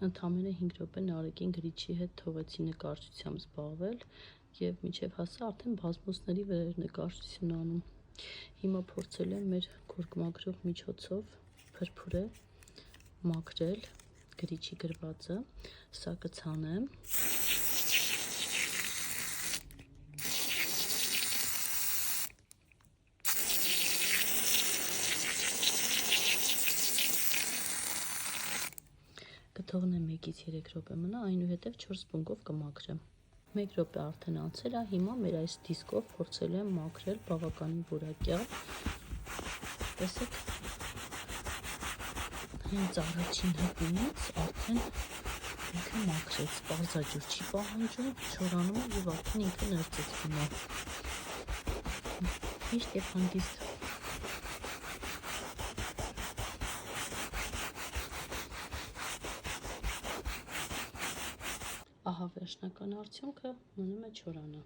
Ընդամենը 5 րոպե Նարեկին գրիչի հետ թողեցի նկարչությամբ զբաղվել և մինչև հասա արդեն բազմոցների վրա էր նկարչություն անում։ Հիմա փորձել եմ մեր գորգմագրող միջոցով փրփուրել, մաքրել գրիչի գրվածը, սա կցանեմ։ Կթողնեմ 1-ից 3 րոպե մնա, այնուհետև 4 զբունգով կմաքրեմ։ 1 րոպե արդեն անցել է, հիմա մեր այս դիսկով փորձել եմ մաքրել բավականին որակյալ։ Տեսեք, հենց առաջին հպումից արդեն ինքը մաքրեց, պարզաջուր չի պահանջում, չորանում է և արդեն ինքը ներծծվում է։ Միշտ և հանգիստ Ահա վերջնական արդյունքը, մնում է չորանը։